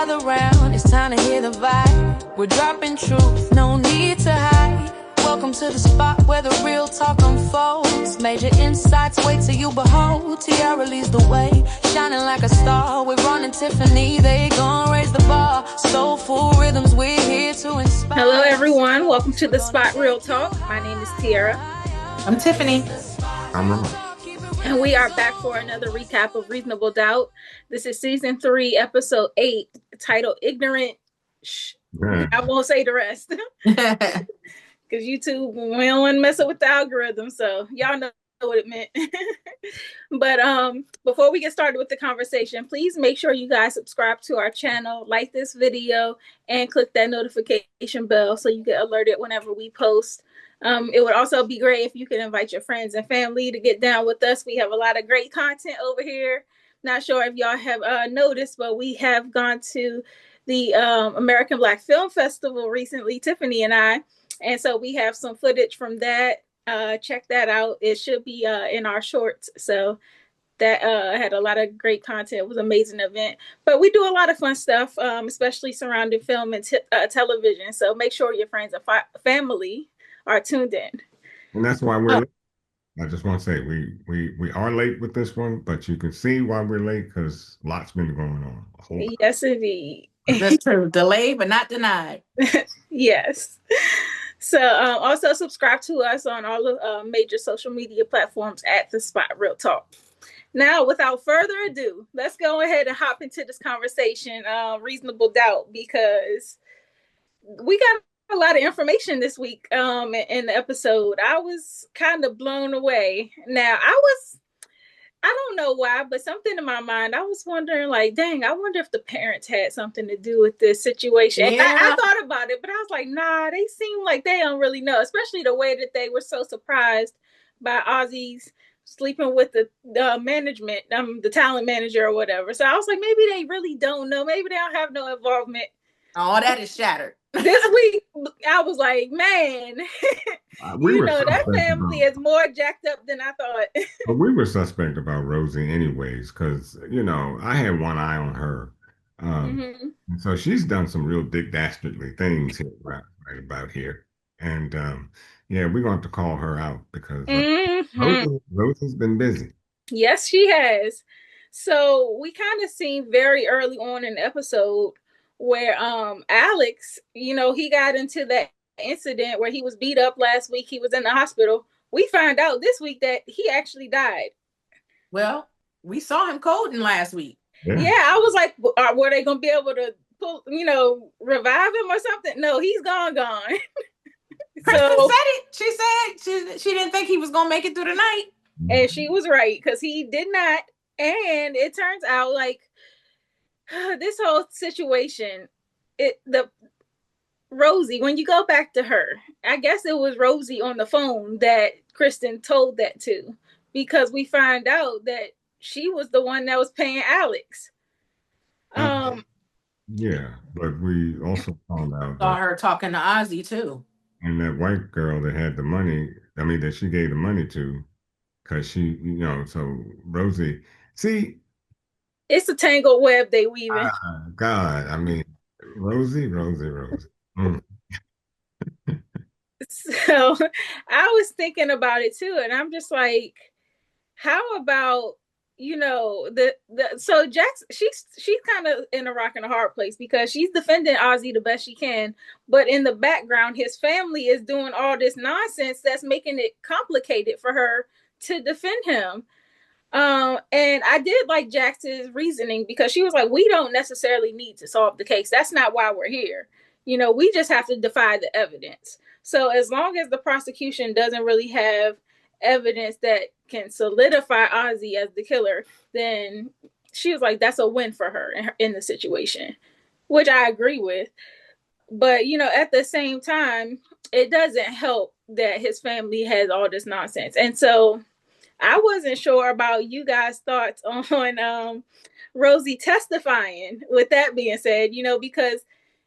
gather round, it's time to hear the vibe. We're dropping truth, no need to hide. Welcome to the spot where the real talk unfolds. Major insights, wait till you behold. Tiara leads the way, shining like a star. With Ron and Tiffany, they gon' raise the bar. Soulful rhythms, we're here to inspire. Hello everyone, welcome to the Spot Real Talk. My name is Tiara. I'm Tiffany. I'm Ron. And we are back for another recap of Reasonable Doubt. This is season 3, episode 8, titled Ignorant. I won't say the rest. Because YouTube, we don't want to mess up with the algorithm. So y'all know what it meant. But before we get started with the conversation, please make sure you guys subscribe to our channel, like this video, and click that notification bell so you get alerted whenever we post. It would also be great if you could invite your friends and family to get down with us. We have a lot of great content over here. Not sure if y'all have noticed, but we have gone to the American Black Film Festival recently, Tiffany and I. And so we have some footage from that. Check that out. It should be in our shorts. So that had a lot of great content. It was an amazing event. But we do a lot of fun stuff, especially surrounding film and television. So make sure your friends and family are tuned in. And that's why we're late. I just want to say we are late with this one, but you can see why we're late because lots been going on. Yes, indeed. That's true. Delayed, but not denied. Yes. So also subscribe to us on all the major social media platforms at The Spot Real Talk. Now, without further ado, let's go ahead and hop into this conversation, Reasonable Doubt, because we got a lot of information this week in the episode. I was kind of blown away. Now, I don't know why, but something in my mind, I was wondering, like, dang, I wonder if the parents had something to do with this situation. Yeah. I thought about it, but I was like, nah, they seem like they don't really know, especially the way that they were so surprised by Ozzie's sleeping with the management, the talent manager or whatever. So I was like, maybe they really don't know. Maybe they don't have no involvement. All that is shattered. This week, I was like, man, that family is more jacked up than I thought. But we were suspect about Rosie anyways, because, I had one eye on her. And so she's done some real dick dastardly things here, right about here. And, we're going to have to call her out because Rosie's been busy. Yes, she has. So we kind of seen very early on in the episode where Alex, he got into that incident where he was beat up last week. He was in the hospital. We found out this week that he actually died. Well, we saw him coding last week. Yeah, I was like, were they going to be able to pull, revive him or something? No, he's gone. Kristen said it. She said she didn't think he was going to make it through the night. And she was right, because he did not. And it turns out, like, this whole situation, Rosie, when you go back to her, I guess it was Rosie on the phone that Kristen told that to, because we find out that she was the one that was paying Alex. Yeah, but we also found out saw her talking to Ozzie too. And that white girl that had the money, that she gave the money to, because she, so Rosie, see, it's a tangled web they weaving. God, Rosie. Mm. So I was thinking about it too, and I'm just like, how about, so Jax, she's kind of in a rock and a hard place because she's defending Ozzie the best she can, but in the background, his family is doing all this nonsense that's making it complicated for her to defend him. And I did like Jax's reasoning, because she was like, we don't necessarily need to solve the case. That's not why we're here. We just have to defy the evidence. So as long as the prosecution doesn't really have evidence that can solidify Ozzie as the killer, then she was like, that's a win for her in the situation, which I agree with. But, at the same time, it doesn't help that his family has all this nonsense. And so I wasn't sure about you guys' thoughts on Rosie testifying, with that being said, because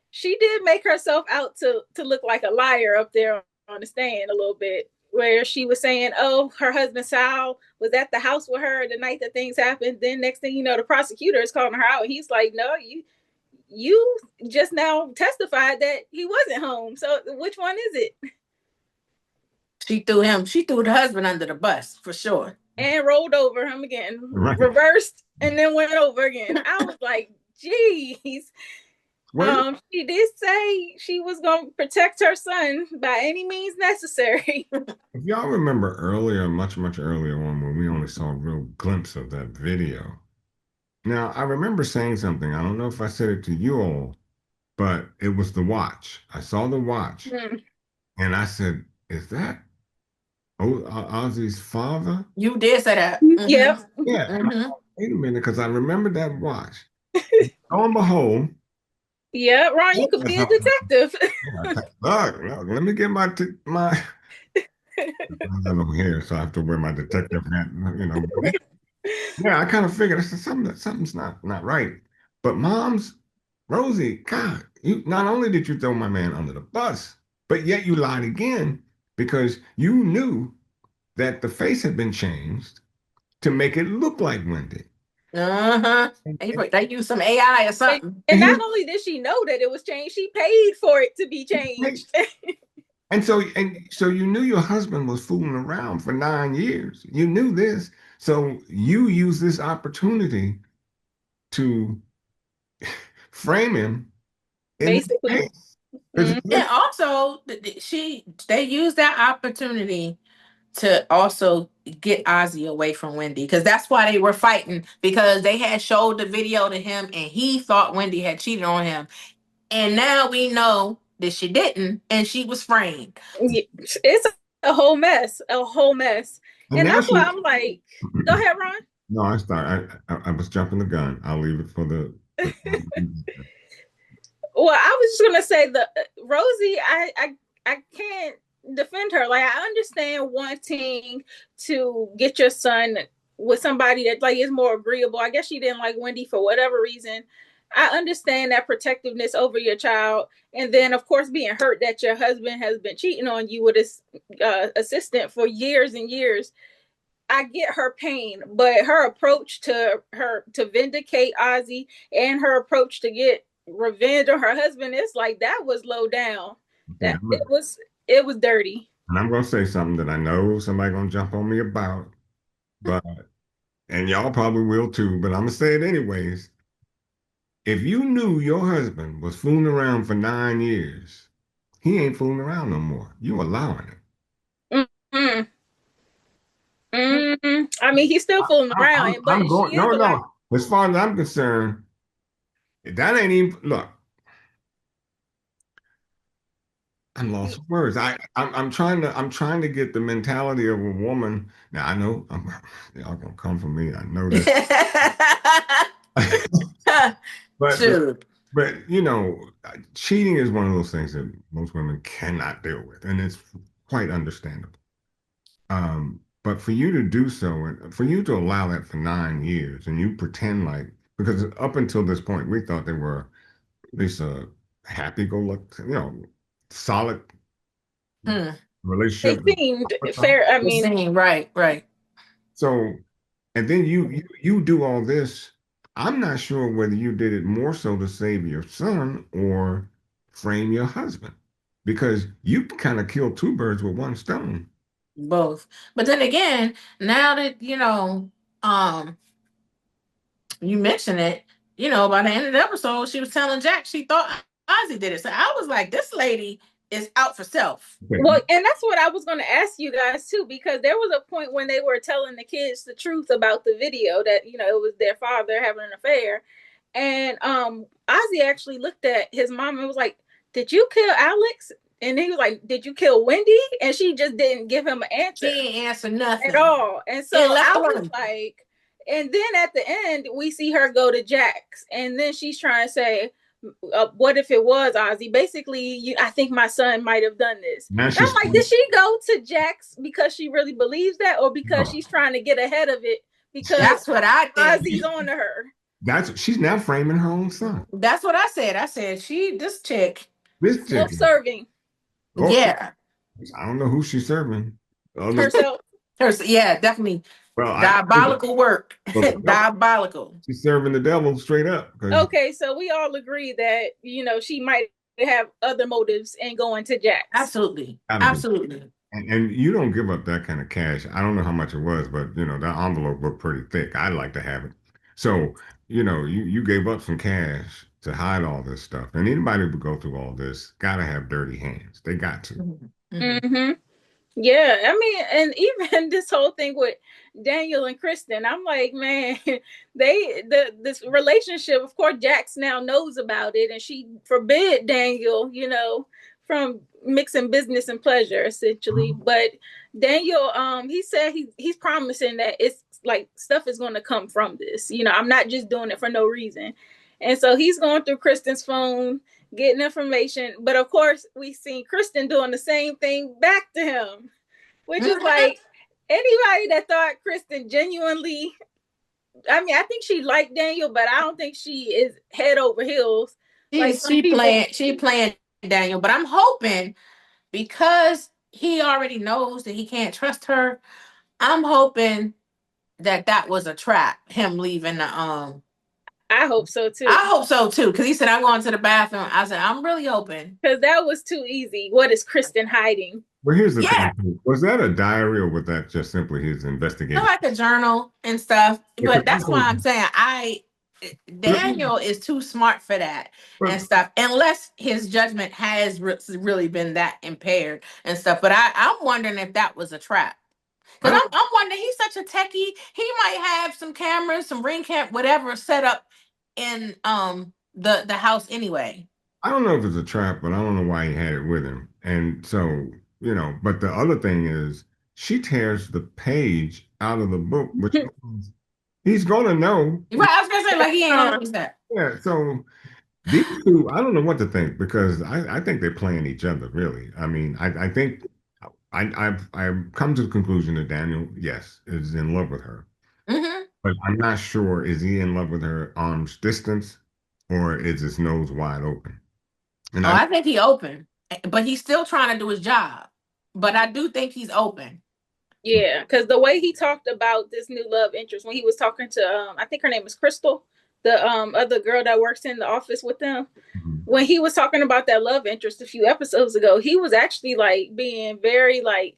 she did make herself out to look like a liar up there on the stand a little bit, where she was saying, oh, her husband Sal was at the house with her the night that things happened. Then next thing you know, the prosecutor is calling her out. And he's like, no, you just now testified that he wasn't home. So which one is it? She threw the husband under the bus for sure. And rolled over him again, Right. reversed, and then went over again. I was like, geez. She did say she was going to protect her son by any means necessary. If y'all remember earlier, much earlier on, when we only saw a real glimpse of that video. Now, I remember saying something. I don't know if I said it to you all, but it was the watch. I saw the watch, and I said, "Is that Ozzie's father?" You did say that. Yep. Yeah. Mm-hmm. Wait a minute, because I remember that watch. Lo and behold. Yeah, Ron, you could be a detective. Look, let me get my I have no hair, so I have to wear my detective hat. Yeah, I kind of figured I said something's not right. But Rosie, God, you not only did you throw my man under the bus, but yet you lied again because you knew that the face had been changed to make it look like Wendy. They used some AI or something. And not only did she know that it was changed, she paid for it to be changed. And so you knew your husband was fooling around for 9 years. You knew this. So you used this opportunity to frame him basically. And also they used that opportunity to also get Ozzie away from Wendy, because that's why they were fighting, because they had showed the video to him and he thought Wendy had cheated on him, and now we know that she didn't and she was framed. It's a whole mess, and that's why I'm like, go ahead, Ron. No, I was jumping the gun. I'll leave it for the Well, I was just gonna say Rosie, I can't defend her. Like, I understand wanting to get your son with somebody that like is more agreeable. I guess she didn't like Wendy for whatever reason. I understand that protectiveness over your child, and then of course being hurt that your husband has been cheating on you with his assistant for years and years. I get her pain, but her approach to vindicate Ozzie and her approach to get revenge on her husband, it's like that was low down. That it was dirty. And I'm gonna say something that I know somebody gonna jump on me about, but and y'all probably will too, but I'm gonna say it anyways. If you knew your husband was fooling around for 9 years, he ain't fooling around no more. You allowing it. I mean, he's still fooling around, but I'm going, no. As far as I'm concerned, that ain't even look. I'm lost for words. I'm trying to get the mentality of a woman. Now I know y'all gonna come for me. I know this. but cheating is one of those things that most women cannot deal with, and it's quite understandable. But for you to do so, and for you to allow that for 9 years, and you pretend like, because up until this point we thought they were at least a happy-go-lucky, solid relationship. They seemed fair. I mean, right. So, and then you do all this. I'm not sure whether you did it more so to save your son or frame your husband, because you kind of killed two birds with one stone. Both. But then again, now that you mention it, by the end of the episode, she was telling Jack she thought Ozzie did it. So I was like, this lady is out for self. Well, and that's what I was going to ask you guys too, because there was a point when they were telling the kids the truth about the video that it was their father having an affair, and Ozzie actually looked at his mom and was like, "Did you kill Alex?" And he was like, "Did you kill Wendy?" And she just didn't give him an answer. She didn't answer nothing at all. And so I was like, and then at the end we see her go to Jack's, and then she's trying to say, what if it was Ozzie? Basically, I think my son might have done this. I'm like, did she go to Jack's because she really believes that, or because she's trying to get ahead of it? Because that's what I think. Ozzie's on to her. She's now framing her own son. That's what I said. I said this chick self-serving. Yeah. I don't know who she's serving. Herself. Yeah, definitely. Well, Diabolical work. well, Diabolical. she's serving the devil straight up. Okay, so we all agree that she might have other motives in going to Jack's. Absolutely. Gotta be. Absolutely. And you don't give up that kind of cash. I don't know how much it was, but that envelope looked pretty thick. I'd like to have it. So, you gave up some cash to hide all this stuff. And anybody who would go through all this gotta have dirty hands. They got to. Mm-hmm. Mm-hmm. Yeah, I mean, and even this whole thing with Daniel and Kristen, I'm like, man, this relationship, of course, Jax now knows about it, and she forbid Daniel, from mixing business and pleasure, essentially. But Daniel, he said he's promising that it's like stuff is going to come from this. I'm not just doing it for no reason. And so he's going through Kristen's phone, getting information. But of course, we seen Kristen doing the same thing back to him, which is like anybody that thought Kristen genuinely, I mean, I think she liked Daniel, but I don't think she is head over heels. She playing Daniel, but I'm hoping because he already knows that he can't trust her. I'm hoping that was a trap. Him leaving the I hope so too. I hope so too, because he said I'm going to the bathroom. I said I'm really hoping, because that was too easy. What is Kristen hiding? Well, here's the thing. Was that a diary or was that just simply his investigation? Like a journal and stuff. But that's why I'm saying Daniel is too smart for that and stuff, unless his judgment has really been that impaired and stuff. But I'm wondering if that was a trap. Because I'm wondering, he's such a techie. He might have some cameras, some ring cam, whatever set up in the house anyway. I don't know if it's a trap, but I don't know why he had it with him. And so, but the other thing is she tears the page out of the book, which means he's gonna know. Right, I was gonna say, like, he ain't gonna that. Yeah, so these two, I don't know what to think because I think they're playing each other, really. I mean, I think I've come to the conclusion that Daniel, yes, is in love with her. Mm-hmm. But I'm not sure, is he in love with her arm's distance or is his nose wide open? And I think he's open, but he's still trying to do his job. But I do think he's open. Yeah, because the way he talked about this new love interest when he was talking to, I think her name is Crystal, the other girl that works in the office with them. Mm-hmm. When he was talking about that love interest a few episodes ago, he was actually like being very like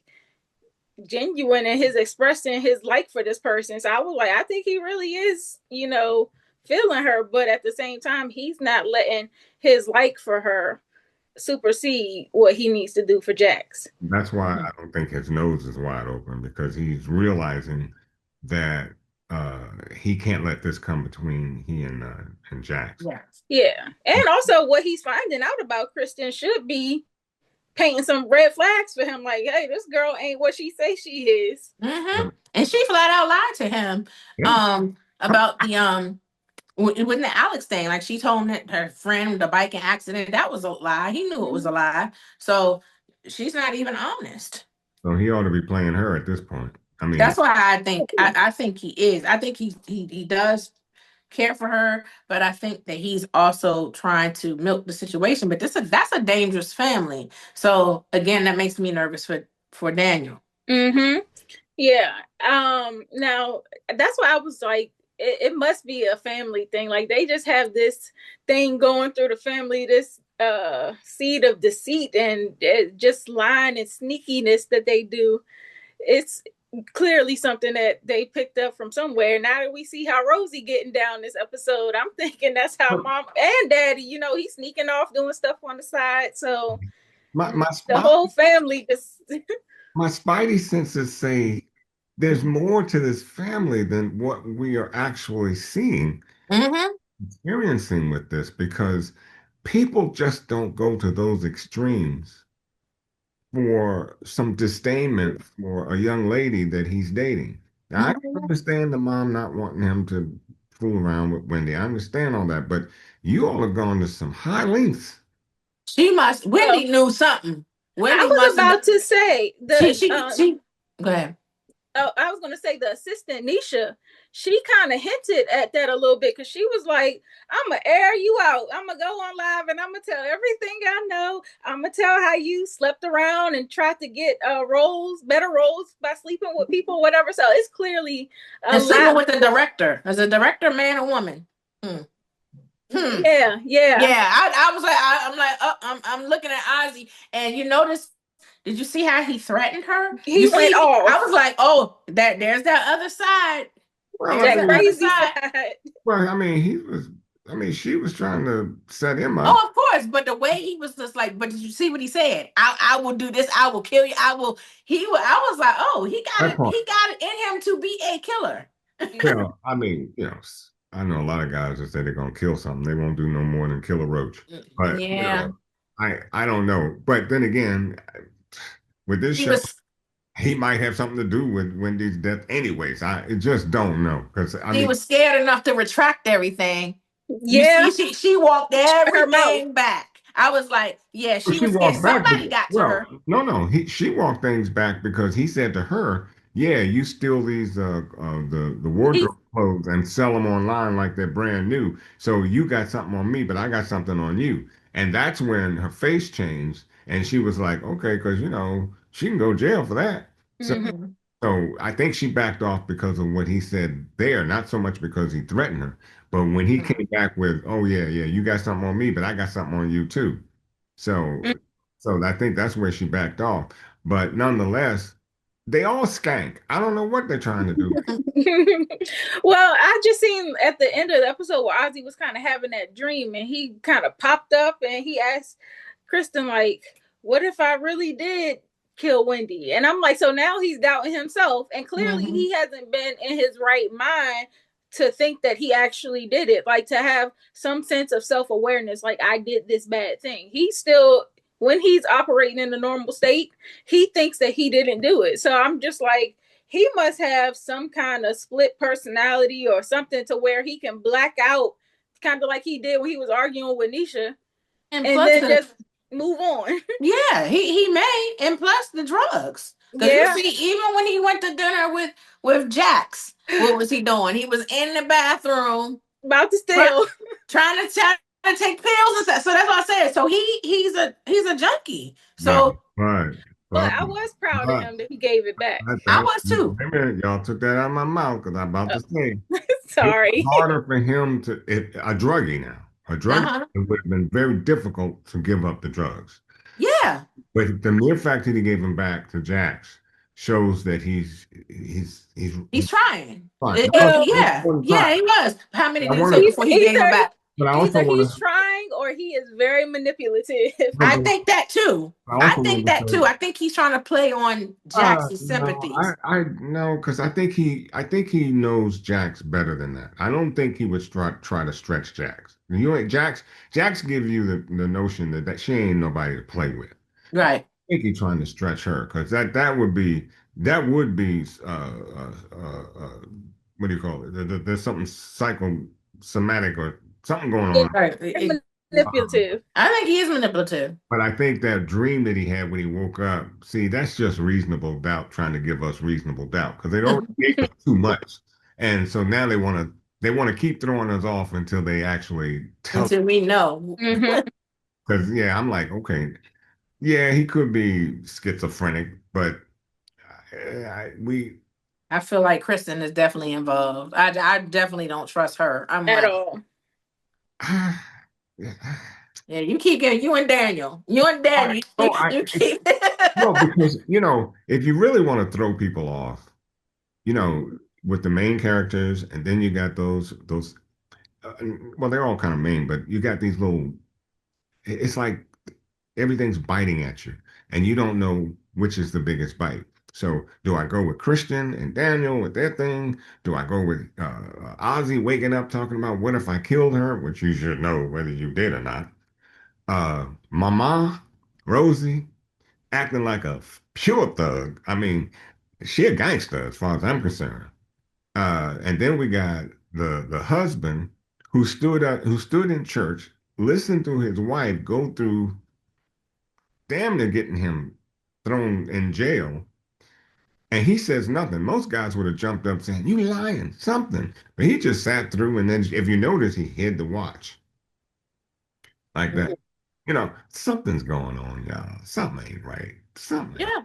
genuine in his expressing his like for this person. So I was like, I think he really is, feeling her, but at the same time, he's not letting his like for her supersede what he needs to do for Jax. That's why I don't think his nose is wide open because he's realizing that he can't let this come between he and Jax. Yeah, and also what he's finding out about Kristen should be painting some red flags for him. Like, hey, this girl ain't what she say she is. Mm-hmm. And she flat out lied to him about the with the Alex thing. Like, she told him that her friend, the biking accident, that was a lie. He knew it was a lie. So she's not even honest. So he ought to be playing her at this point. I mean, that's why I think I think he is. I think he does care for her, but I think that he's also trying to milk the situation. But that's a dangerous family. So again, that makes me nervous for Daniel. Mm-hmm. Yeah. Now that's why I was like, it must be a family thing. Like, they just have this thing going through the family, this seed of deceit and just lying and sneakiness that they do. It's clearly something that they picked up from somewhere. Now that we see how Rosie getting down this episode, I'm thinking that's how mom and daddy, he's sneaking off doing stuff on the side. So the whole family just my spidey senses say there's more to this family than what we are actually seeing, experiencing with this, because people just don't go to those extremes for some disdainment for a young lady that he's dating. Now, I understand the mom not wanting him to fool around with Wendy. I understand all that, but you all have gone to some high lengths. Wendy knew something. Wendy I was about to say she go ahead. I was going to say the assistant Nisha, she kind of hinted at that a little bit because she was like, "I'm gonna air you out. I'm gonna go on live and I'm gonna tell everything I know. I'm gonna tell how you slept around and tried to get roles, better roles by sleeping with people, whatever." So it's clearly a And sleeping lot. with the director. As a director, man or woman? Hmm. Hmm. Yeah, yeah. Yeah, I was like, I'm like, I'm looking at Ozzy, and you notice, did you see how he threatened her? He You went see, I off was like, oh, there's that other side. Well, I There's that that mean, other crazy side. side. well, I mean, she was trying to set him up. Oh, of course, but the way he was just like, but did you see what he said? I will do this. I will kill you. I will. I was like, oh, he got That it. part. He got it in him to be a killer. Well, I mean, I know a lot of guys that say they're gonna kill something. They won't do no more than kill a roach. But Yeah, I don't know. But then again, with this he show, was. he might have something to do with Wendy's death. Anyways, I just don't know because I He mean, was scared enough to retract everything. You Yeah, see, she walked shut her mouth. everything back. I was like, yeah, well, she she was scared. walked back Somebody because, got to well, her. no, no, she walked things back because he said to her, "Yeah, you steal these the He wardrobe clothes and sell them online like they're brand new. So you got something on me, but I got something on you." And that's when her face changed, and she was like, "Okay, because she can go to jail for that." So, Mhm. Hmm. so I think she backed off because of what he said there, not so much because he threatened her, but when he came back with, "Oh yeah, yeah, you got something on me, but I got something on you too." So, so I think that's where she backed off. But nonetheless, they all skank. I don't know what they're trying to do. Well, I just seen at the end of the episode where Ozzy was kind of having that dream and he kind of popped up and he asked Kristen, like, what if I really did kill Wendy? And I'm like, so now he's doubting himself. And clearly Hmm. he hasn't been in his right mind to think that he actually did it, like to have some sense of self awareness, like, I did this bad thing. He still, when he's operating in a normal state, he thinks that he didn't do it. So I'm just like, he must have some kind of split personality or something to where he can black out, kind of like he did when he was arguing with Nisha, And and plus then the just move on. yeah, he may, and plus the drugs. Because you Yeah, see, even when he went to dinner with Jax, what was he doing? He was in the bathroom about to try, steal. trying to take pills and stuff. So that's what I said. So he's a junkie. But, So but, But but, I was proud of but, him that he gave it back. I was wait too. a minute, y'all took that out of my mouth because I'm about Uh, to say it's sorry. harder for him a druggie now. A Uh druggie, huh. it would have been very difficult to give up the drugs. Yeah, But the mere fact that he gave him back to Jax shows that he's he's trying. fine. Well, Yeah, yeah, he was. How many I did it want take to, before he gave him back? but I also either want he's to, trying or he is very manipulative. but I think that too. I I also think want to that too. say, I think he's trying to play on Jax's no, sympathies. I no, because I think he knows Jax better than that. I don't think he would try to stretch Jax. You ain't Jax gives you the notion that she ain't nobody to play with. Right. Think he's trying to stretch her because that would be what do you call it? There's something psychosomatic or something going Yeah, on. Right. Um, manipulative. I think he is manipulative. but I think that dream that he had when he woke up, see, that's just reasonable doubt trying to give us reasonable doubt because they already gave us too much, and so now they want to keep throwing us off until they actually tell. Until we know. Hmm. Because yeah, I'm like, okay, yeah, he could be schizophrenic, but we I feel like Kristen is definitely involved. I definitely don't trust her. I'm At like, all. yeah, you keep getting you and Daniel. You and I, Daniel. no, You keep no, because if you really want to throw people off, you know, with the main characters, and then you got those. Well, they're all kind of main, but you got these little. It's like everything's biting at you, and you don't know which is the biggest bite. So, do I go with Christian and Daniel with their thing? Do I go with Ozzy waking up talking about what if I killed her, which you should know whether you did or not? Mama, Rosie, acting like a pure thug. I mean, she a gangster as far as I'm concerned. And then we got the husband who stood in church, listened to his wife go through damn near getting him thrown in jail, And he says nothing. Most guys would have jumped up saying, "You lying, something." But he just sat through, and then if you notice, he hid the watch like that. You know, something's going on, y'all. Something ain't right. Something ain't. Yeah.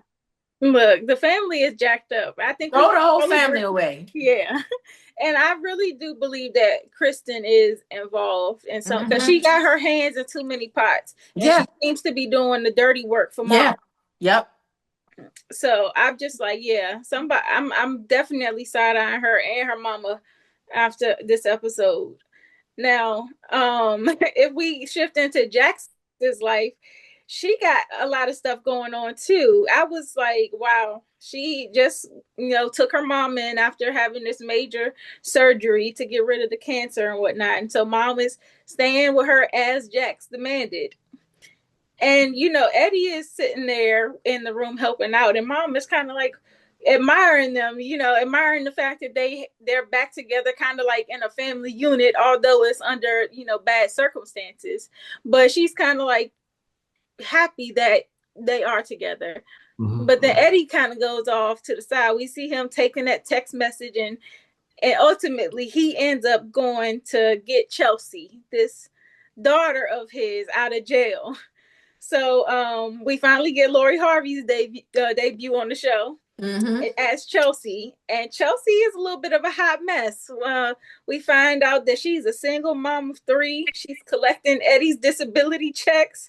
Look, the family is jacked up. I think Throw we the whole all family agree. away. Yeah. And I really do believe that Kristen is involved in some, because Mm-hmm. she got her hands in too many pots, and Yeah. she seems to be doing the dirty work for Yeah. mom. Yep. So I'm just like, yeah, somebody. I'm definitely side eyeing her and her mama after this episode. Now, if we shift into Jax's life, she got a lot of stuff going on too. I was like, wow, she just, took her mom in after having this major surgery to get rid of the cancer and whatnot. And so mom is staying with her as Jax demanded. And Eddie is sitting there in the room helping out, and mom is kind of like admiring them, admiring the fact that they're back together, kind of like in a family unit, although it's under bad circumstances. But she's kind of like happy that they are together. Mm-hmm. But then Eddie kind of goes off to the side. We see him taking that text message, and ultimately he ends up going to get Chelsea, this daughter of his, out of jail. So we finally get Lori Harvey's debut on the show as Chelsea. And Chelsea is a little bit of a hot mess. We find out that she's a single mom of 3. She's collecting Eddie's disability checks.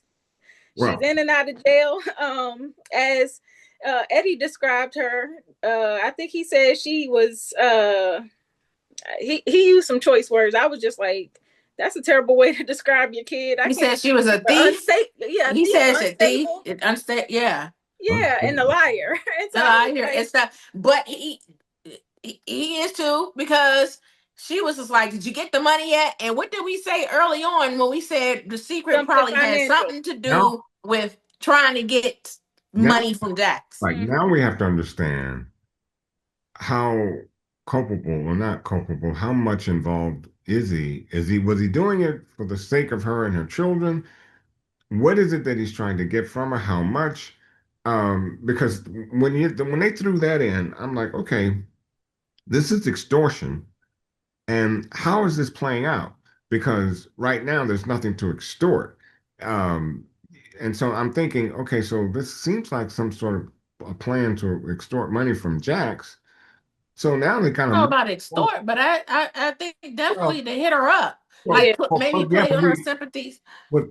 She's Well, in and out of jail. As Eddie described her, I think he said she was, he used some choice words. I was just like, that's a terrible way to describe your kid. He said she was a thief. He says a thief. Unstable. Yeah. Yeah, and a liar. And so The liar and stuff. But he is too, because she was just like, "Did you get the money yet?" And what did we say early on when we said the secret probably had something to now, do with trying to get now, money from Jax? like now we have to understand how culpable or not culpable, how much involved is he? Was he doing it for the sake of her and her children? What is it that he's trying to get from her? How much? Because when they threw that in, I'm like, okay, this is extortion. And how is this playing out? Because right now there's nothing to extort. Um, and so I'm thinking, okay, so this seems like some sort of a plan to extort money from Jax. So now they kind I don't know of about extort, but I think definitely to hit her up, well, like maybe yeah, play on her sympathies.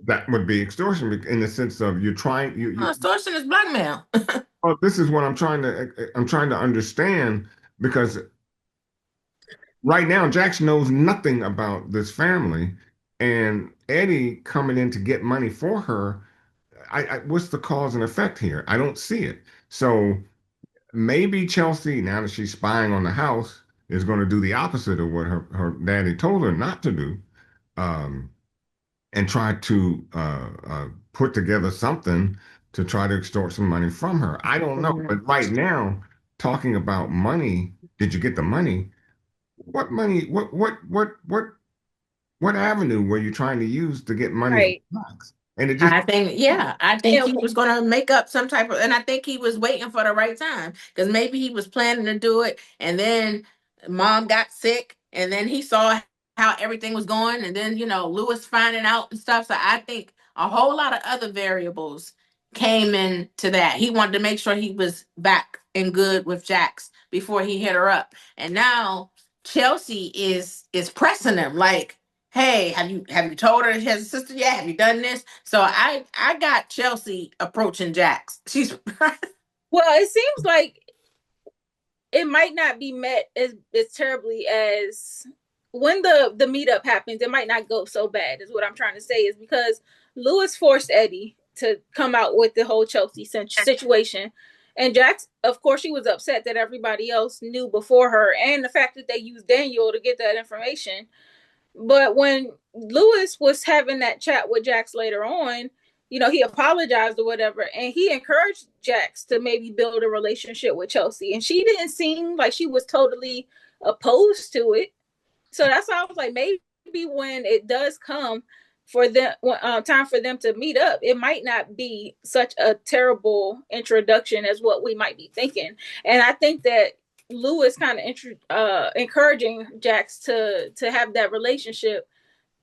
that would be extortion in the sense of you're trying Extortion is blackmail. well, this is what I'm trying to understand because right now Jax knows nothing about this family, and Eddie coming in to get money for her. What's the cause and effect here? I don't see it. So maybe Chelsea, now that she's spying on the house, is going to do the opposite of what her daddy told her not to do, um, and try to put together something to try to extort some money from her. I don't know. But right now, talking about money, did you get the money? What money? What avenue were you trying to use to get money from right. stocks? And it just I think he was going to make up some type of, and I think he was waiting for the right time, because maybe he was planning to do it, and then mom got sick, and then he saw how everything was going, and then Lewis finding out and stuff. So I think a whole lot of other variables came into that. He wanted to make sure he was back and good with Jax before he hit her up, and now Chelsea is pressing him like, hey, have you told her she has a sister yet? Have you done this? So I got Chelsea approaching Jax. She's Well, it seems like it might not be met as terribly as when the meetup happens. It might not go so bad, is what I'm trying to say, is because Lewis forced Eddie to come out with the whole Chelsea situation. And Jax, of course, she was upset that everybody else knew before her, and the fact that they used Daniel to get that information. But when Lewis was having that chat with Jax later on, he apologized or whatever, and he encouraged Jax to maybe build a relationship with Chelsea. And she didn't seem like she was totally opposed to it. So that's why I was like, maybe when it does come for them time for them to meet up, it might not be such a terrible introduction as what we might be thinking. And I think that Lou is kind of encouraging Jax to have that relationship.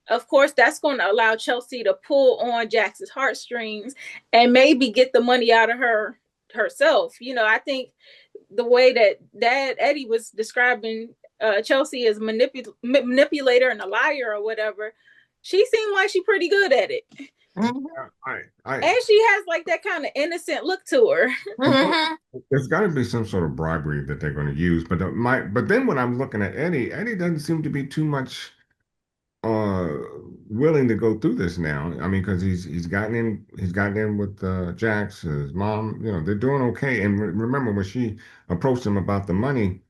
Of course, that's going to allow Chelsea to pull on Jax's heartstrings and maybe get the money out of her herself. I think the way that Dad Eddie was describing Chelsea as manipulator and a liar or whatever, she seemed like she pretty good at it. Mhm. And she has like that kind of innocent look to her. Mhm. There's got to be some sort of bribery that they're going to use. But then when I'm looking at Eddie, Eddie doesn't seem to be too much uh willing to go through this now. I mean, because he's gotten in with Jax, his mom. They're doing okay. And remember when she approached him about the money,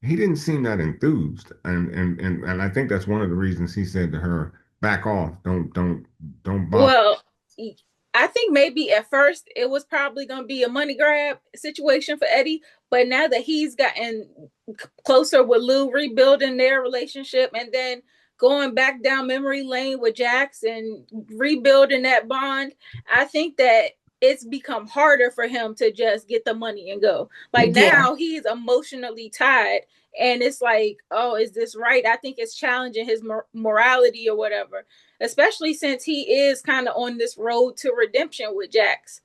he didn't seem that enthused. And I think that's one of the reasons he said to her, "Back off. Don't bother." Well, I think maybe at first it was probably going to be a money grab situation for Eddie, but now that he's gotten closer with Lou, rebuilding their relationship, and then going back down memory lane with Jax and rebuilding that bond, I think that it's become harder for him to just get the money and go. Like Yeah. now he's emotionally tied, and it's like, oh, is this right? I think it's challenging his morality or whatever, especially since he is kind of on this road to redemption with Jax.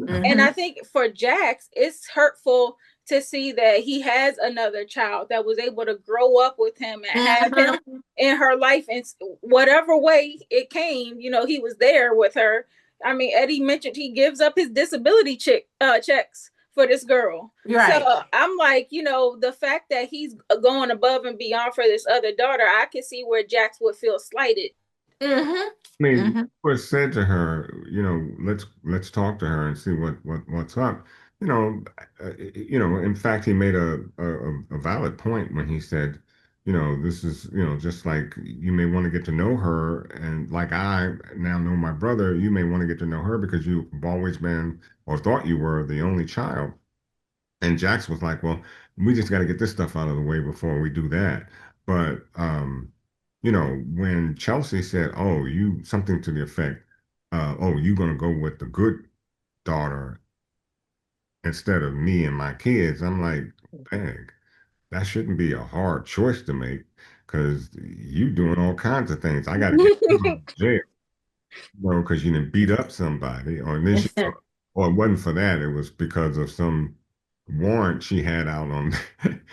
And I Mhm. think for Jax, it's hurtful to see that he has another child that was able to grow up with him and have him Mhm. in her life in whatever way it came. He was there with her. I mean, Eddie mentioned he gives up his disability checks for this girl. Right. So I'm like, the fact that he's going above and beyond for this other daughter, I can see where Jax would feel slighted. Mhm. I mean, Mhm. was said to her, let's talk to her and see what's up. In fact, he made a valid point when he said, this is, just like you may want to get to know her, and like I now know my brother, you may want to get to know her because you've always been or thought you were the only child. And Jax was like, well, we just got to get this stuff out of the way before we do that. But, when Chelsea said, oh, you something to the effect, oh, you're going to go with the good daughter instead of me and my kids, I'm like, dang, that shouldn't be a hard choice to make because you doing all kinds of things. I got to get you out of jail, because you didn't beat up somebody, or it wasn't for that. It was because of some warrant she had out on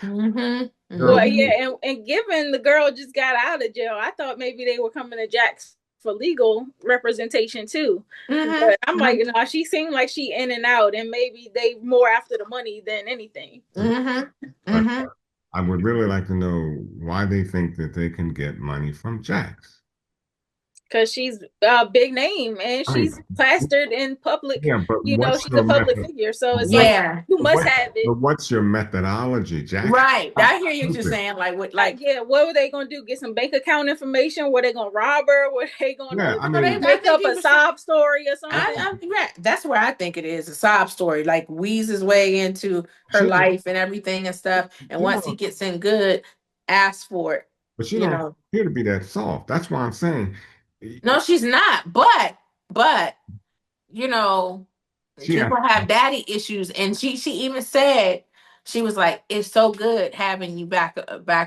Mhm. Well, girl. Mhm. yeah, and given the girl just got out of jail, I thought maybe they were coming to Jax for legal representation too. Mhm. But I'm like, no, she seemed like she in and out, and maybe they more after the money than anything. Mhm. But Mhm. I would really like to know why they think that they can get money from Jax. Because she's a big name and I she's mean, plastered in public. yeah, but She's what's a your public method? figure, so it's like Yeah. you But must what, have it. but what's your methodology? Jax is Right. not I hear you what you're stupid. saying. Like what Like, like yeah, what were they gonna do? Get some bank account information? Were they gonna rob her? Were they Yeah, gonna I no, mean, I make think up he a was trying. sob story or I, something? I'm right. That's where I think it is a sob story, like wheeze his way into her she don't, life and everything and stuff. And she once he don't, gets in good, ask for it. but she You don't know, appear to be that soft. That's why I'm saying no, she's not. But you know, she has. people have daddy issues, and she even said she was like, "It's so good having you back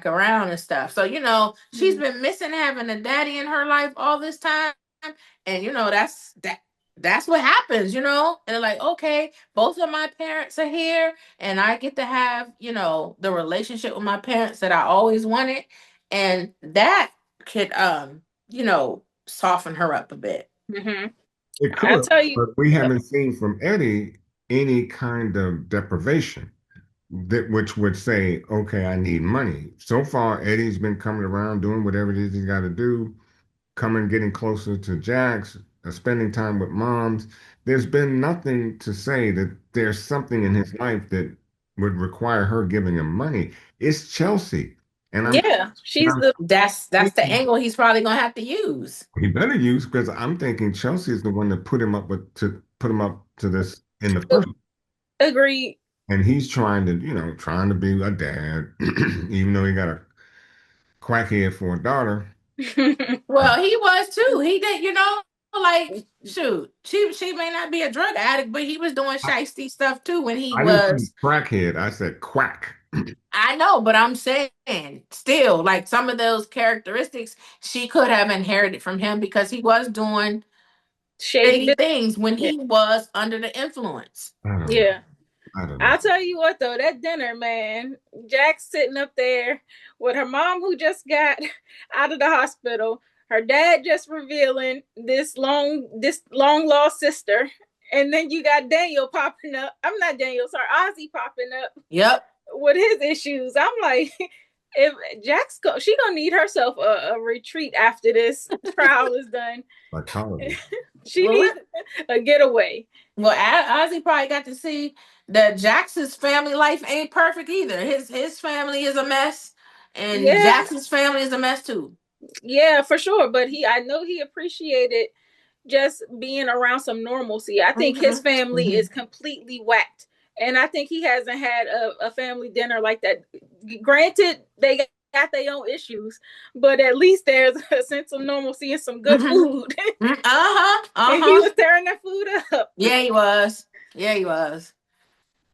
around and stuff." So she's Mm. been missing having a daddy in her life all this time, and that's what happens, And they're like, okay, both of my parents are here, and I get to have the relationship with my parents that I always wanted, and that could soften her up a bit. Mm-hmm. It I'll could, tell you. but we haven't seen from Eddie any kind of deprivation which would say, okay, I need money. So far, Eddie's been coming around doing whatever it is he's got to do, coming, getting closer to Jax, spending time with moms. There's been nothing to say that there's something in his life that would require her giving him money. It's Chelsea, and I'm Yeah, and she's I'm the. That's the thinking angle he's probably gonna have to use. he better use because I'm thinking Chelsea is the one that put him up to this in the first. Agreed. And he's trying to be a dad, even though he got a quackhead for a daughter. Well, he was too. He did, like shoot. She may not be a drug addict, but he was doing I, shiesty stuff too when he I didn't say was. crackhead. I said quack. I know, but I'm saying still, like some of those characteristics she could have inherited from him because he was doing Shady shady business. things when Yeah. he was under the influence. I don't know. Yeah. I don't know. I'll tell you what though, that dinner, man, Jack's sitting up there with her mom who just got out of the hospital, her dad just revealing this long lost sister, and then you got Daniel popping up. I'm not Daniel, sorry, Ozzie popping up Yep. with his issues. I'm like, if she gonna need herself a retreat after this trial is done. Psychology. She Well, needs a getaway. well, Ozzy probably got to see that Jackson's family life ain't perfect either. His family is a mess, and Yeah, Jackson's family is a mess too. yeah, for sure. But I know he appreciated just being around some normalcy. I think his Mm-hmm. family Mm-hmm. is completely whacked. And I think he hasn't had a family dinner like that. Granted, they got their own issues, but at least there's a sense of normalcy and some good Mm-hmm. food. Uh-huh. And he Uh-huh. was tearing that food up. Yeah, he was. Yeah, he was.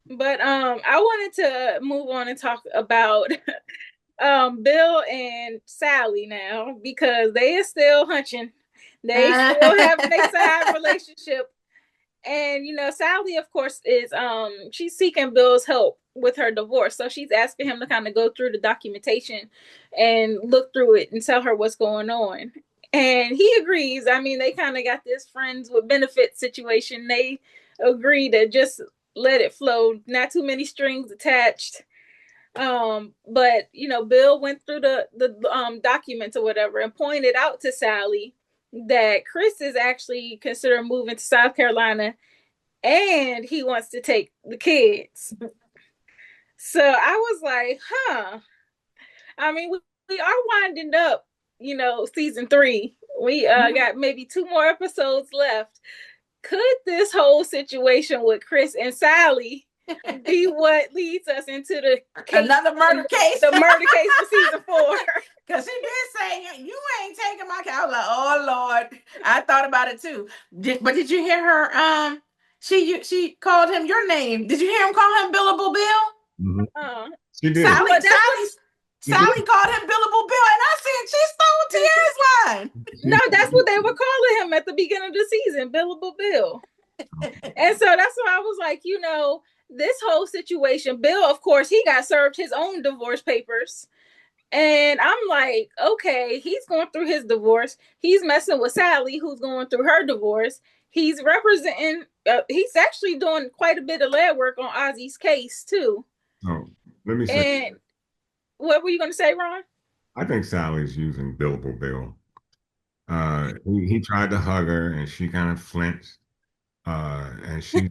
But I wanted to move on and talk about Bill and Sally now because they are still hunching. They still having a side relationship. And Sally, of course, is she's seeking Bill's help with her divorce. So she's asking him to kind of go through the documentation and look through it and tell her what's going on. And he agrees. I mean, they kind of got this friends with benefits situation. They agree to just let it flow, not too many strings attached. But Bill went through the documents or whatever and pointed out to Sally that Chris is actually considering moving to South Carolina and he wants to take the kids. So I was like, huh. I mean, we are winding up, season 3. We got maybe 2 more episodes left. Could this whole situation with Chris and Sally be what leads us into the case, another murder case? The murder case for season 4. Because she did say, you ain't taking my cat. I was like, oh, Lord. I thought about it, too. But did you hear her? She called him your name. Did you hear him call him Billable Bill? Mm-hmm. She did. Sally called him Billable Bill, and I said, she stole Tierra's line. No, that's what they were calling him at the beginning of the season, Billable Bill. And so that's why I was like, this whole situation, Bill, of course, he got served his own divorce papers. And I'm like, okay, he's going through his divorce. He's messing with Sally, who's going through her divorce. He's representing, he's actually doing quite a bit of lead work on Ozzie's case, too. Oh, let me say. And what were you going to say, Ron? I think Sally's using Billable Bill. He tried to hug her and she kind of flinched. And she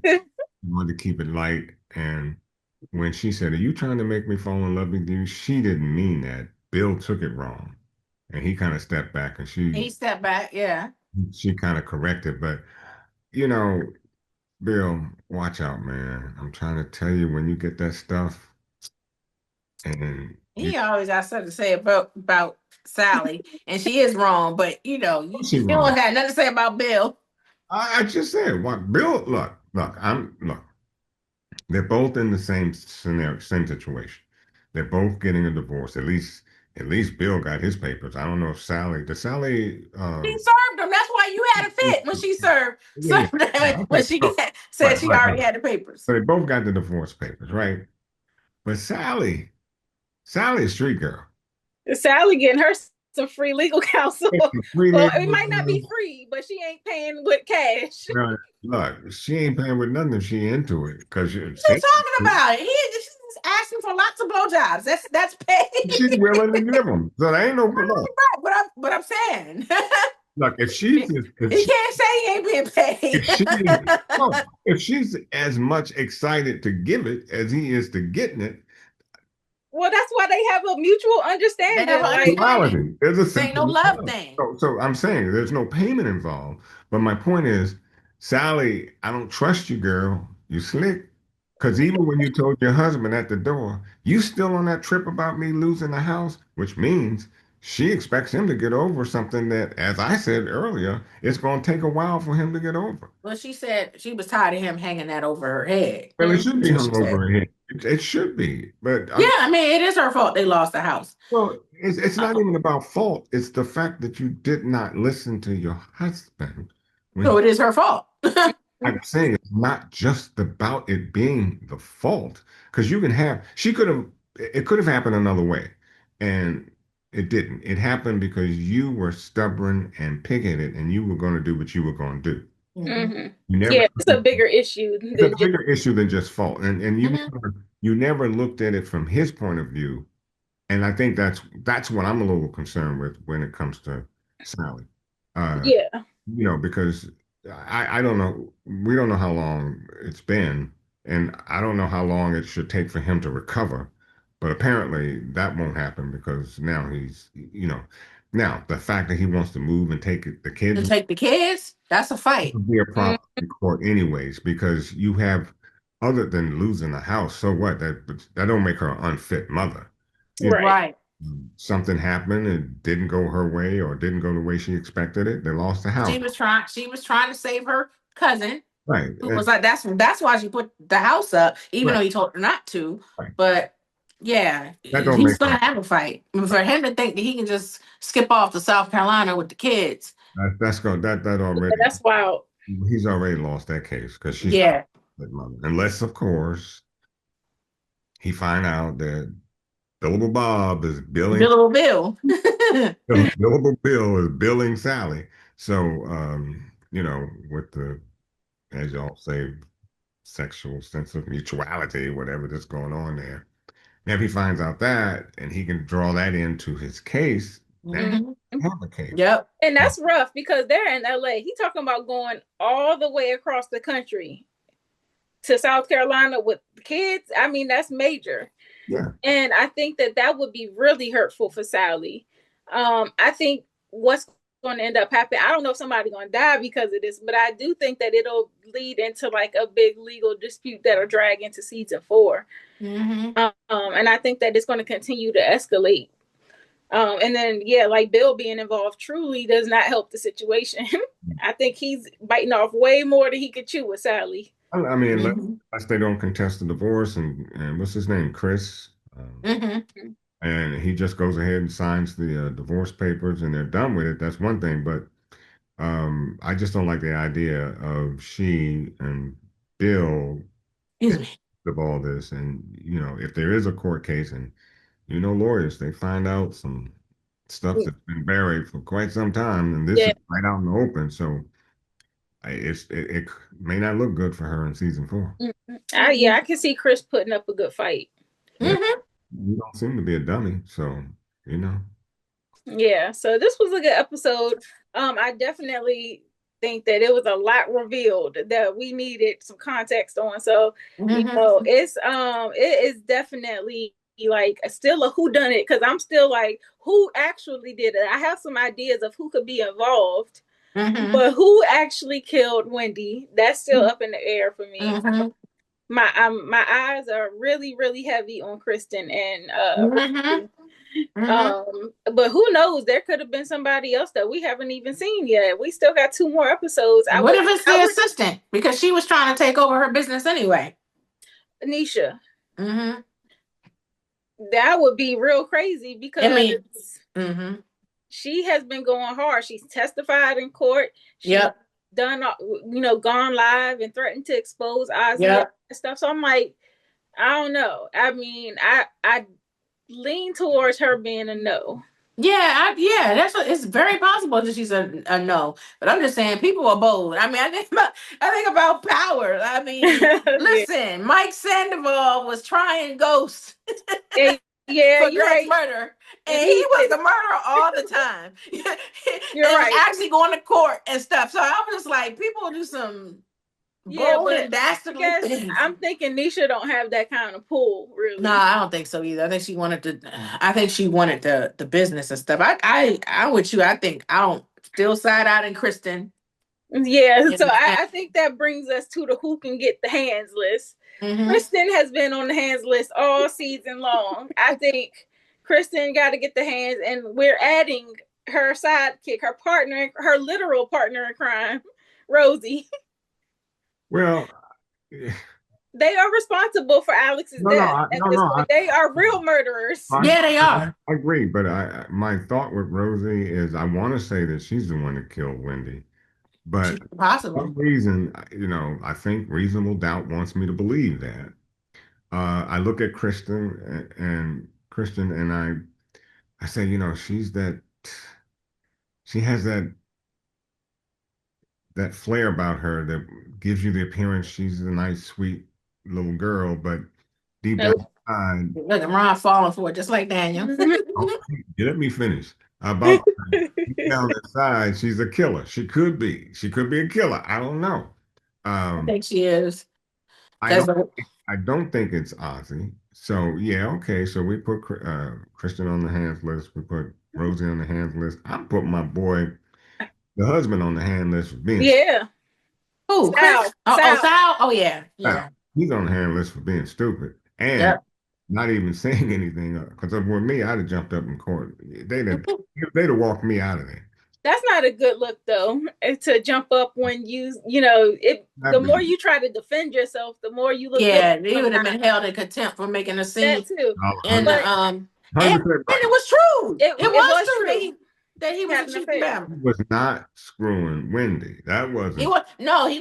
wanted to keep it light. And when she said, "Are you trying to make me fall in love with you?" She didn't mean that. Bill took it wrong. And he kind of stepped back and He stepped back, yeah. she kind of corrected. But, you know, Bill, watch out, man. I'm trying to tell you when you get that stuff and He always got something to say about Sally, and she is wrong, but you don't have nothing to say about Bill. I just said, what Bill, look, they're both in the same scenario, same situation. They're both getting a divorce. At least Bill got his papers. I don't know if Sally, the Sally She served him. That's why you had a fit when she served yeah, when she said she already had the papers. So they both got the divorce papers, right? But Sally is street girl. Sally getting her some free legal counsel. Free Well, legal it might not be free, but she ain't paying with cash. Look, she ain't paying with nothing if she into it. Because she's talking about it. She's asking for lots of blowjobs. That's paid. She's willing to give them. So there ain't no look. Right, but I'm saying. Look, if she's he can't say he ain't being paid. If she's as much excited to give it as he is to getting it. Well, that's why they have a mutual understanding. There's a ain't no love thing. So I'm saying there's no payment involved. But my point is, Sally, I don't trust you, girl. You slick. Because even when you told your husband at the door, you still on that trip about me losing the house, which means she expects him to get over something that, as I said earlier, it's going to take a while for him to get over. Well, she said she was tired of him hanging that over her head. Well, it should That's be what she hung over said. her head. It should be, but Yeah, I mean, it is her fault they lost the house. well, it's not Uh, even about fault. It's the fact that you did not listen to your husband when so it is her fault. I'm saying it's not just about it being the fault, because you can have, she could have, it could have happened another way, and it didn't. It happened because you were stubborn and pig-headed, and you were going to do what you were going to do. Mm-hmm. You never, Yeah, it's a bigger issue it's a than just. bigger issue than just fault, and Mhm. you never looked at it from his point of view, and I think that's what I'm a little concerned with when it comes to Sally. Uh, Yeah, because I don't know. We don't know how long it's been, and I don't know how long it should take for him to recover. But apparently that won't happen because now now the fact that he wants to move and take the To kids take the kids, that's a fight. will be a mm, problem in court anyways, because you have, other than losing the house, so what? That don't make her an unfit mother. You know, right. Right. something happened, it didn't go her way or didn't go the way she expected it. They lost the house. She was trying to save her cousin, Right. who was like, that's why she put the house up, even Right. though he told her not to. Right. But yeah, That don't he's make gonna her. have a fight. For him to think that he can just skip off to South Carolina with the kids. That's going that Yeah, already. that's wild. He's already lost that case because she's not Yeah. that mother. Unless, of course, he find out that Billable Bob is billing Billable Bill. Billable Bill is billing Sally. So with the, as y'all say, sexual sense of mutuality, whatever that's going on there. Now, if he finds out that and he can draw that into his case, now Mhm. Mhm. he have a case. Yep. And that's rough because they're in LA. He talking about going all the way across the country to South Carolina with kids. I mean, that's major. Yeah. And I think that would be really hurtful for Sally. I think what's going to end up happening, I don't know if somebody's going to die because of this, but I do think that it'll lead into like a big legal dispute that'll drag into season 4. Mm-hmm. And I think that it's going to continue to escalate. And then, yeah, like Bill being involved truly does not help the situation. I think he's biting off way more than he could chew with Sally. I mean, Mm-hmm. unless they don't contest the divorce, and what's his name, Chris, Mm-hmm. and he just goes ahead and signs the divorce papers, and they're done with it. That's one thing, but I just don't like the idea of she and Bill Excuse me. of all this. And if there is a court case, and lawyers, they find out some stuff that's been buried for quite some time, and this Yeah. is right out in the open. So it may not look good for her in season 4. Yeah, I can see Chris putting up a good fight. Yeah, Mm-hmm. you don't seem to be a dummy, so you know. Yeah, so this was a good episode. I definitely think that it was a lot revealed that we needed some context on. So, Mm-hmm. it is definitely like still a who done it because I'm still like, who actually did it? I have some ideas of who could be involved, Mm-hmm. but who actually killed Wendy? That's still up in the air for me. Mm-hmm. My eyes are really, really heavy on Kristen and Mm-hmm. but who knows? There could have been somebody else that we haven't even seen yet. We still got 2 more episodes. What if it's the assistant? Because she was trying to take over her business anyway. Nisha. Mm-hmm. That would be real crazy because I mean, mm-hmm. she has been going hard. She's testified in court. She's Yep. done, gone live and threatened to expose Ozzie Yep. and stuff. So I'm like, I don't know. I mean, I lean towards her being a no. Yeah, that's what it's very possible that she's a no. But I'm just saying people are bold. I mean, I think about power. I mean, listen, Mike Sandoval was trying Ghost Yeah, for you're Greg's right. murder. And he was the murderer all the time. You're and right. was actually going to court and stuff. So I'm just like, people do some bold and dastardly things. I'm thinking Nisha don't have that kind of pull, really. No, I don't think so either. I think she wanted the business and stuff. I'm with you. I think I don't still side out in Kristen. Yeah, so I think that brings us to the who can get the hands list. Mm-hmm. Kristen has been on the hands list all season long. I think Kristen got to get the hands, and we're adding her sidekick, her partner, her literal partner in crime, Rosie. Well, they are responsible for Alex's death at this point. They are real murderers. Yeah, they are. I agree, but my thought with Rosie is I want to say that she's the one that killed Wendy, but possible. for some reason, I think reasonable doubt wants me to believe that. I look at Kristen and I say, she has that flair about her that gives you the appearance she's a nice, sweet little girl, but deep down inside, look at Ron falling for it, just like Daniel. Let me finish. About deep down inside, she's a killer. She could be. She could be a killer. I don't know. I think she is. I don't think it's Ozzie. So yeah, okay. So we put Kristen on the hands list. We put Rosie on the hands list. I put my boy, the husband, on the hand list for being. Yeah. Who? Sal. Sal. Oh yeah. Yeah. He's on the hand list for being stupid and not even saying anything. Because with me, I'd have jumped up in court. They'd have walked me out of there. That's not a good look, though, to jump up when the more you try to defend yourself, the more you look. Yeah, they would have been held in contempt for making a scene. That too. And it was true. It was true that he was a cheating battle. He was not screwing Wendy. That wasn't. He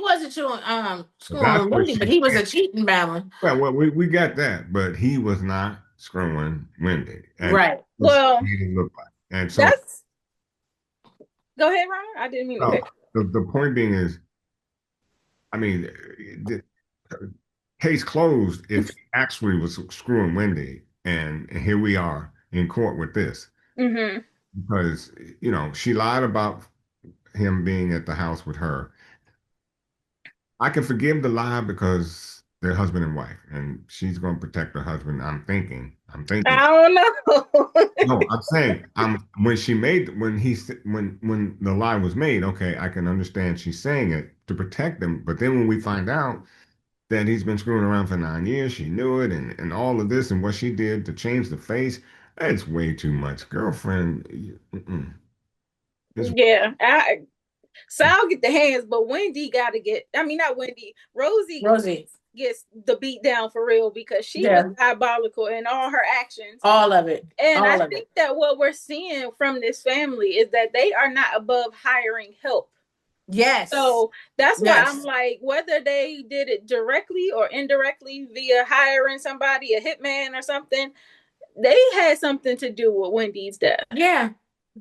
wasn't screwing Wendy, but he was a cheating battle. Well, we got that, but he was not screwing Wendy. Right. Well, look like. And so that's. Go ahead, Ron. I didn't mean to. The point being is, I mean, the case closed if he actually was screwing Wendy, and here we are in court with this. Mm-hmm. Because, she lied about him being at the house with her. I can forgive the lie because they're husband and wife, and she's going to protect her husband. I'm thinking. I don't know. No, I'm saying, when the lie was made, okay, I can understand she's saying it to protect him. But then when we find out that he's been screwing around for 9 years, she knew it, and all of this, and what she did to change the face, that's way too much, girlfriend. Yeah, Sal get the hands, but Wendy got to get. I mean, not Wendy. Rosie gets the beat down for real because she was diabolical in all her actions. All of it. And I think that what we're seeing from this family is that they are not above hiring help. Yes. So that's why I'm like, whether they did it directly or indirectly via hiring somebody, a hitman or something, they had something to do with Wendy's death. Yeah,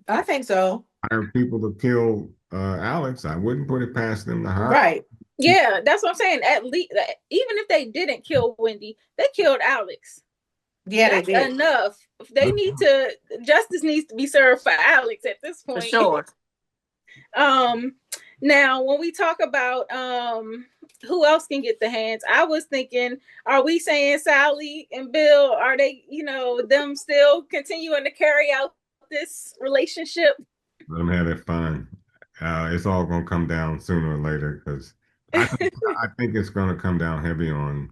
I think so. Hire people to kill Alex. I wouldn't put it past them to hire. Right. Yeah, that's what I'm saying. At least, even if they didn't kill Wendy, they killed Alex. Yeah, that's they did. Enough. They need to. Justice needs to be served for Alex at this point. For sure. Now, when we talk about who else can get the hands, I was thinking, are we saying Sally and Bill? Are they, them still continuing to carry out this relationship? Let them have it fun. It's all going to come down sooner or later because I think it's going to come down heavy on.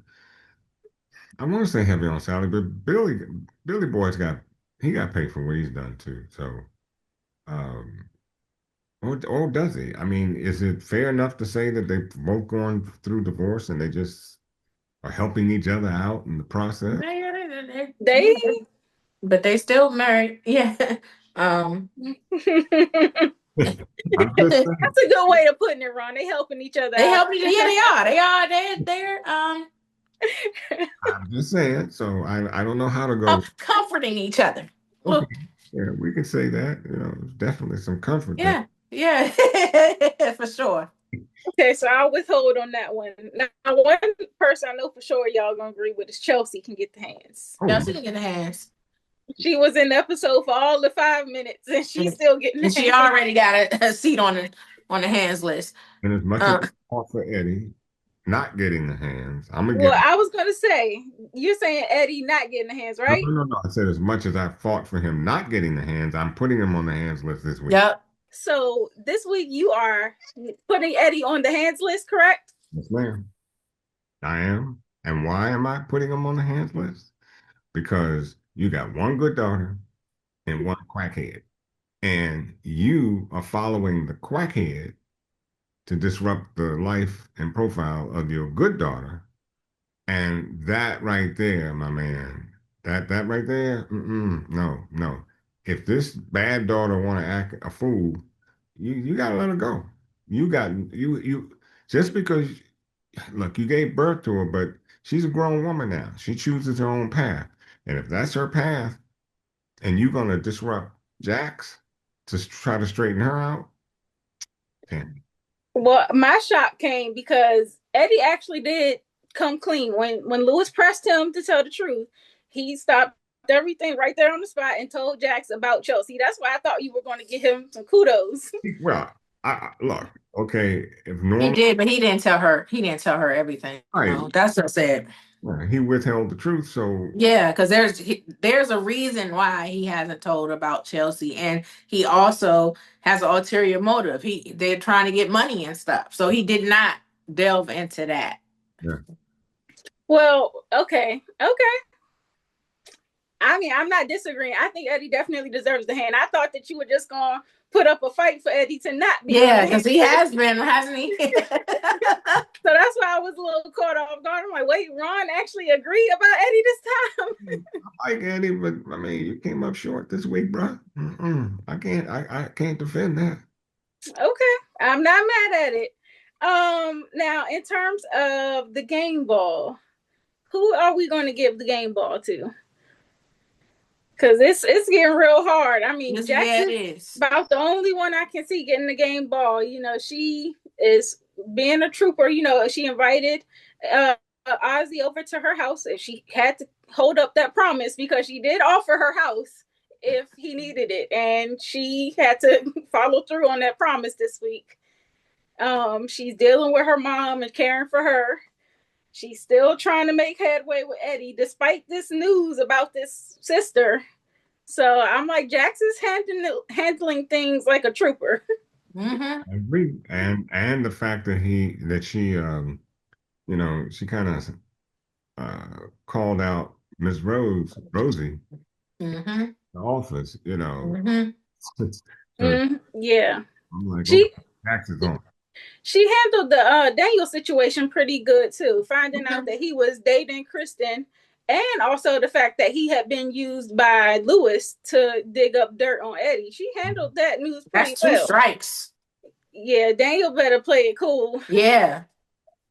I want to say heavy on Sally, but Billy Boy's got paid for what he's done too. So, or does he? I mean, is it fair enough to say that they've both gone through divorce and they just are helping each other out in the process? But they still married. Yeah. That's a good way of putting it, Ron. They helping each other. They helping each other. Yeah, they are. They're I'm just saying. So I don't know how to go. Comforting each other. Okay. Yeah, we can say that. Definitely some comfort. Yeah. Yeah. For sure. Okay, so I'll withhold on that one. Now, one person I know for sure y'all gonna agree with is Chelsea can get the hands. Chelsea can get the hands. She was in the episode for all the 5 minutes, and she's still getting. And she already got a seat on the hands list. And as much as I fought for Eddie not getting the hands, I'm gonna. Well, I was gonna say you're saying Eddie not getting the hands, right? No. I said as much as I fought for him not getting the hands, I'm putting him on the hands list this week. Yep. So this week you are putting Eddie on the hands list, correct? Yes, ma'am. I am. And why am I putting him on the hands list? Because You got one good daughter and one quackhead. And you are following the quackhead to disrupt the life and profile of your good daughter. And that right there, my man, that right there, no, no. If this bad daughter want to act a fool, you gotta let her go. You just because look, you gave birth to her, but she's a grown woman now. She chooses her own path. And if that's her path, and you're gonna disrupt Jax to try to straighten her out, then Well, my shock came because Eddie actually did come clean when Lewis pressed him to tell the truth. He stopped everything right there on the spot and told Jax about Chelsea. That's why I thought you were going to give him some kudos. well, look, okay, if He normal, did, but he didn't tell her. He didn't tell her everything. right, No, that's what I said. he withheld the truth, so Yeah, because there's a reason why he hasn't told about Chelsea, and he also has an ulterior motive. They're trying to get money and stuff, so he did not delve into that. yeah. Well, okay. I mean, I'm not disagreeing. I think Eddie definitely deserves the hand. I thought that you were just going to put up a fight for Eddie to not be. Yeah, because he has been, hasn't he? So that's why I was a little caught off guard. I'm like, wait, Ron actually agreed about Eddie this time. I like Eddie, but I mean, you came up short this week, bro. I can't defend that. Okay, I'm not mad at it. Now in terms of the game ball, who are we going to give the game ball to? Because it's getting real hard. I mean, Yes, Jackson is about the only one I can see getting the game ball. You know, she is being a trooper. You know, she invited Ozzie over to her house, and she had to hold up that promise because she did offer her house if he needed it, and she had to follow through on that promise this week. She's dealing with her mom and caring for her. She's still trying to make headway with Eddie despite this news about this sister. So I'm like, Jax is handling things like a trooper. Mm-hmm. I agree, and the fact that she she kind of called out Miss Rosie, Mm-hmm. the office, Mm-hmm. so Yeah, I'm like, okay, she taxes on. she handled the Daniel situation pretty good too, finding Mm-hmm. out that he was dating Kristen, and also the fact that he had been used by Lewis to dig up dirt on Eddie. She handled that news pretty That's two well. strikes. Yeah, Daniel better play it cool. Yeah.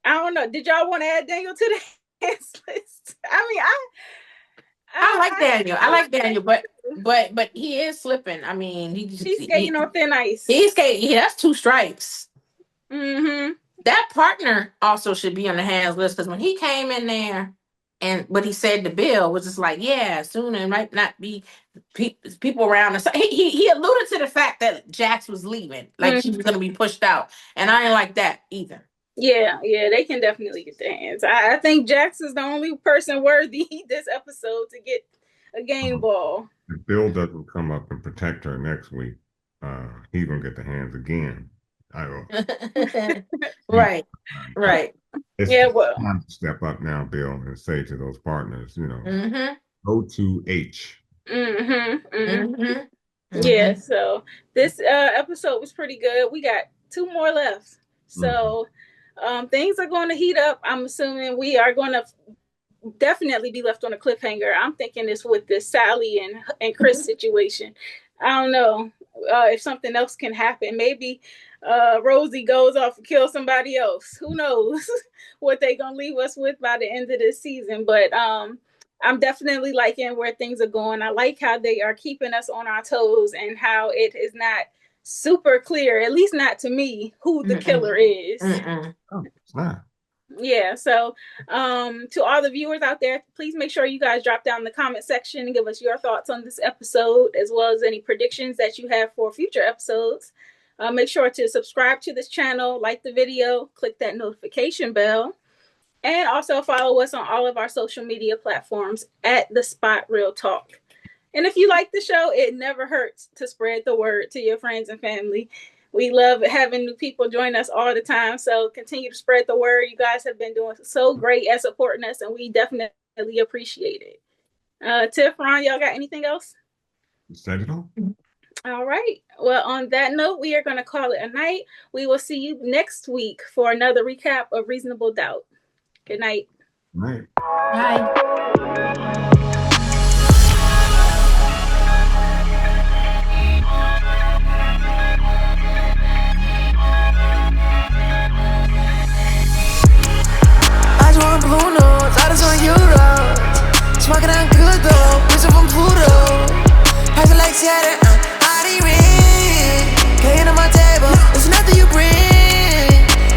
I don't know. Did y'all want to add Daniel to the hands list? I mean, I like Daniel. I like Daniel, but he is slipping. I mean, she's skating on thin ice. He's skating. Yeah, that's two strikes. Mm-hmm. That partner also should be on the hands list because when he came in there and what he said to Bill was just like, yeah, soon it might not be people around us. He alluded to the fact that Jax was leaving, like she was going to be pushed out, and I ain't like that either. Yeah, they can definitely get their hands. I think Jax is the only person worthy this episode to get a game ball. If Bill doesn't come up and protect her next week, he's gonna get the hands again. I will. Right. It's well, time to step up now, Bill, and say to those partners, go to H. Yeah, so this episode was pretty good. We got 2 more left. So things are going to heat up. I'm assuming we are going to definitely be left on a cliffhanger. I'm thinking it's with this Sally and Chris situation. I don't know if something else can happen. Maybe Rosie goes off and kills somebody else. Who knows what they're going to leave us with by the end of this season. But I'm definitely liking where things are going. I like how they are keeping us on our toes and how it is not super clear, at least not to me, who the killer is. Oh, it's not. Yeah, so to all the viewers out there, please make sure you guys drop down in the comment section and give us your thoughts on this episode, as well as any predictions that you have for future episodes. Make sure to subscribe to this channel, like the video, click that notification bell, and also follow us on all of our social media platforms at The Spot Real Talk. And if you like the show, it never hurts to spread the word to your friends and family. We love having new people join us all the time. So continue to spread the word. You guys have been doing so great at supporting us, and we definitely appreciate it. Tiff, Ron, y'all got anything else? Said it all. All right. Well, on that note, we are going to call it a night. We will see you next week for another recap of Reasonable Doubt. Good night. Right. Bye. I just want blue notes, I just want euros. Smoking on good though, bitch I'm from Pluto. Passing like Seattle, body ring. Paying on my table, there's nothing you bring.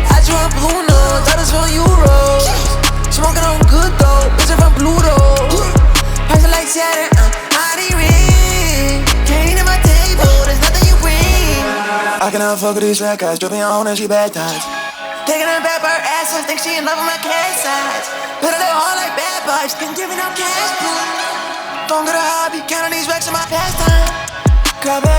I just want blue notes, I just want euros. Smoking on good though, bitch I'm from Pluto. Passing like Seattle, body ring. Paying on my table, there's nothing you bring. I cannot fuck with these red guys, dripping on and she bad times. Taking her back by her ass, I think she in love with my cat size. Put her hard like bad vibes, been giving out cash, boo. Don't get a hobby, counting these racks in my pastime. Grab it